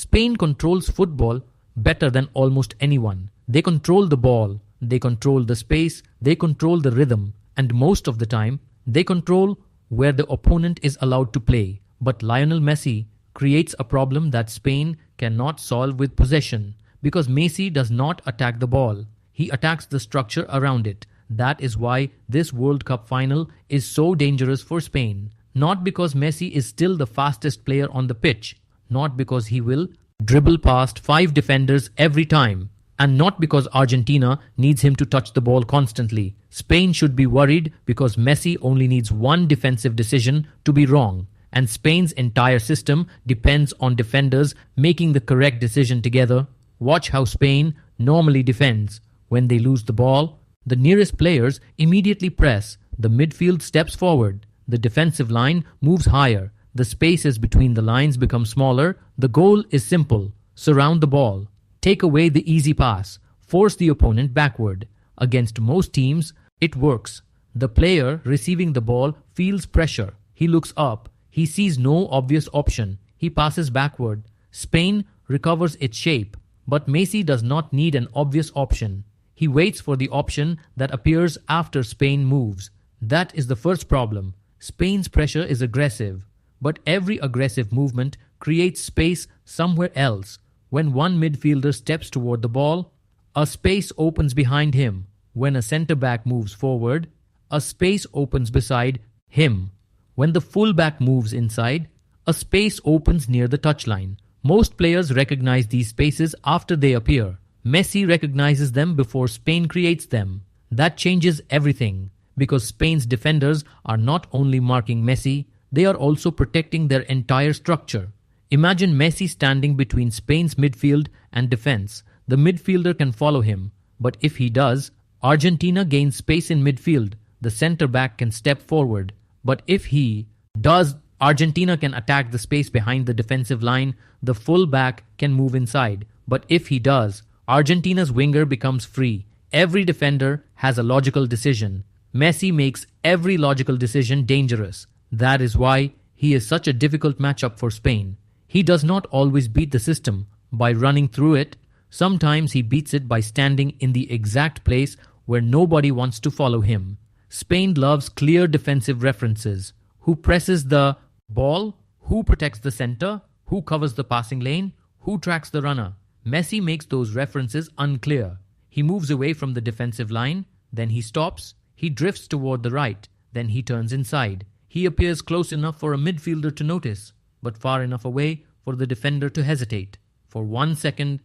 Spain controls football better than almost anyone. They control the ball, they control the space, they control the rhythm, and most of the time, they control where the opponent is allowed to play. But Lionel Messi creates a problem that Spain cannot solve with possession, because Messi does not attack the ball. He attacks the structure around it. That is why this World Cup final is so dangerous for Spain. Not because Messi is still the fastest player on the pitch, not because he will dribble past 5 defenders every time, and not because Argentina needs him to touch the ball constantly. Spain should be worried because Messi only needs one defensive decision to be wrong, and Spain's entire system depends on defenders making the correct decision together. Watch how Spain normally defends. When they lose the ball, the nearest players immediately press, the midfield steps forward, the defensive line moves higher, the spaces between the lines become smaller. The goal is simple: surround the ball, take away the easy pass, force the opponent backward. Against most teams, it works. The player receiving the ball feels pressure. He looks up. He sees no obvious option. He passes backward. Spain recovers its shape. But Messi does not need an obvious option. He waits for the option that appears after Spain moves. That is the first problem. Spain's pressure is aggressive, but every aggressive movement creates space somewhere else. When one midfielder steps toward the ball, a space opens behind him. When a centre-back moves forward, a space opens beside him. When the full-back moves inside, a space opens near the touchline. Most players recognize these spaces after they appear. Messi recognizes them before Spain creates them. That changes everything, because Spain's defenders are not only marking Messi, they are also protecting their entire structure. Imagine Messi standing between Spain's midfield and defense. The midfielder can follow him, but if he does, Argentina gains space in midfield. The centre-back can step forward, but if he does, Argentina can attack the space behind the defensive line. The full-back can move inside, but if he does, Argentina's winger becomes free. Every defender has a logical decision. Messi makes every logical decision dangerous. That is why he is such a difficult matchup for Spain. He does not always beat the system by running through it. Sometimes he beats it by standing in the exact place where nobody wants to follow him. Spain loves clear defensive references. Who presses the ball? Who protects the center? Who covers the passing lane? Who tracks the runner? Messi makes those references unclear. He moves away from the defensive line, then he stops. He drifts toward the right, then he turns inside. He appears close enough for a midfielder to notice, but far enough away for the defender to hesitate. For 1 second,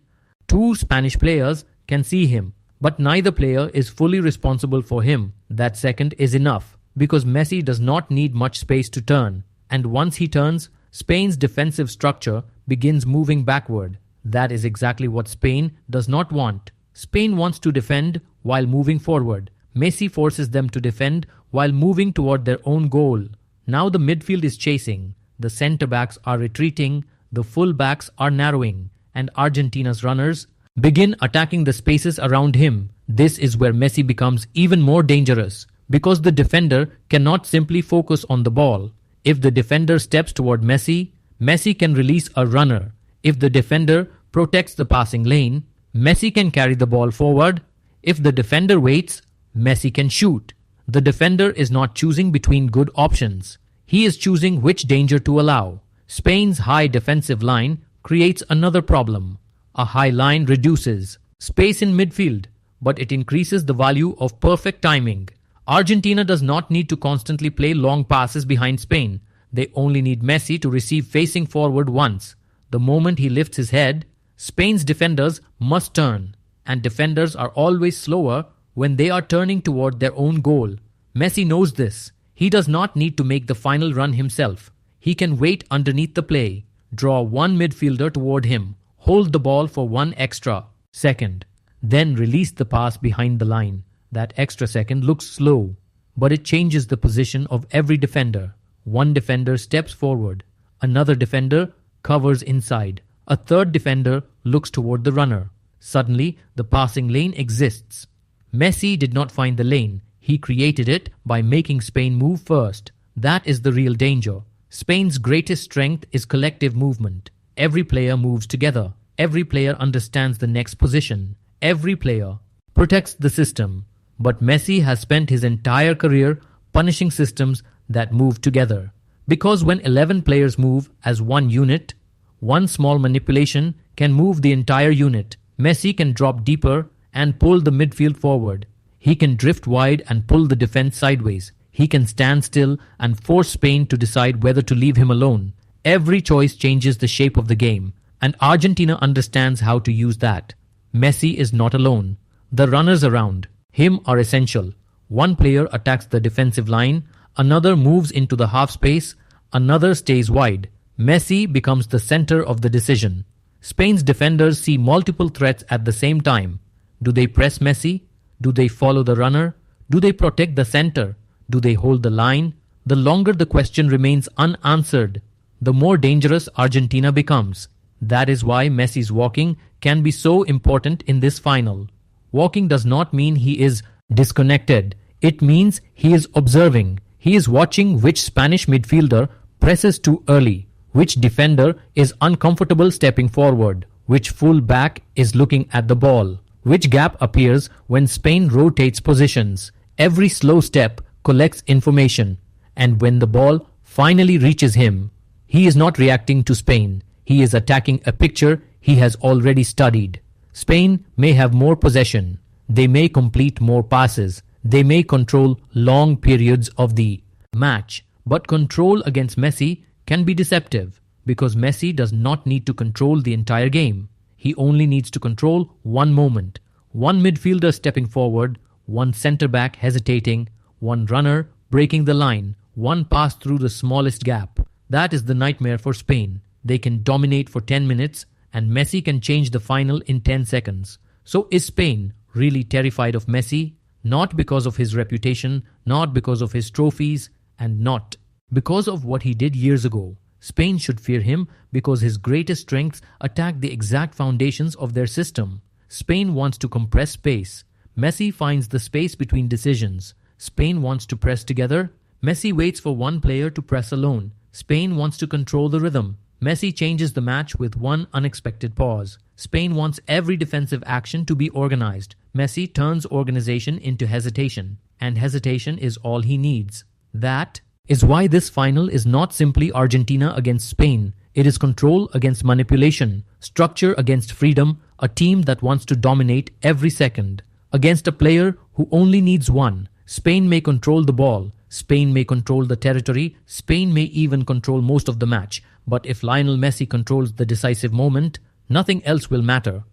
2 Spanish players can see him, but neither player is fully responsible for him. That second is enough, because Messi does not need much space to turn. And once he turns, Spain's defensive structure begins moving backward. That is exactly what Spain does not want. Spain wants to defend while moving forward. Messi forces them to defend while moving toward their own goal. Now the midfield is chasing, the centre-backs are retreating, the full-backs are narrowing, and Argentina's runners begin attacking the spaces around him. This is where Messi becomes even more dangerous, because the defender cannot simply focus on the ball. If the defender steps toward Messi, Messi can release a runner. If the defender protects the passing lane, Messi can carry the ball forward. If the defender waits, Messi can shoot. The defender is not choosing between good options. He is choosing which danger to allow. Spain's high defensive line creates another problem. A high line reduces space in midfield, but it increases the value of perfect timing. Argentina does not need to constantly play long passes behind Spain. They only need Messi to receive facing forward once. The moment he lifts his head, Spain's defenders must turn, and defenders are always slower when they are turning toward their own goal. Messi knows this. He does not need to make the final run himself. He can wait underneath the play, draw one midfielder toward him, hold the ball for 1 extra second, then release the pass behind the line. That extra second looks slow, but it changes the position of every defender. One defender steps forward, another defender covers inside, a third defender looks toward the runner. Suddenly, the passing lane exists. Messi did not find the lane. He created it by making Spain move first. That is the real danger. Spain's greatest strength is collective movement. Every player moves together. Every player understands the next position. Every player protects the system. But Messi has spent his entire career punishing systems that move together. Because when 11 players move as one unit, one small manipulation can move the entire unit. Messi can drop deeper and pull the midfield forward. He can drift wide and pull the defense sideways. He can stand still and force Spain to decide whether to leave him alone. Every choice changes the shape of the game, and Argentina understands how to use that. Messi is not alone. The runners around him are essential. One player attacks the defensive line, another moves into the half space, another stays wide. Messi becomes the center of the decision. Spain's defenders see multiple threats at the same time. Do they press Messi? Do they follow the runner? Do they protect the center? Do they hold the line? The longer the question remains unanswered, the more dangerous Argentina becomes. That is why Messi's walking can be so important in this final. Walking does not mean he is disconnected. It means he is observing. He is watching which Spanish midfielder presses too early, which defender is uncomfortable stepping forward, which full back is looking at the ball, which gap appears when Spain rotates positions. Every slow step collects information, and when the ball finally reaches him, he is not reacting to Spain. He is attacking a picture he has already studied. Spain may have more possession. They may complete more passes. They may control long periods of the match. But control against Messi can be deceptive because Messi does not need to control the entire game. He only needs to control one moment. One midfielder stepping forward, one centre-back hesitating, one runner breaking the line, one pass through the smallest gap. That is the nightmare for Spain. They can dominate for 10 minutes and Messi can change the final in 10 seconds. So is Spain really terrified of Messi? Not because of his reputation, not because of his trophies, and not because of what he did years ago. Spain should fear him because his greatest strengths attack the exact foundations of their system. Spain wants to compress space. Messi finds the space between decisions. Spain wants to press together. Messi waits for one player to press alone. Spain wants to control the rhythm. Messi changes the match with one unexpected pause. Spain wants every defensive action to be organized. Messi turns organization into hesitation, and hesitation is all he needs. That is why this final is not simply Argentina against Spain. It is control against manipulation, structure against freedom, a team that wants to dominate every second, against a player who only needs one. Spain may control the ball. Spain may control the territory. Spain may even control most of the match. But if Lionel Messi controls the decisive moment, nothing else will matter.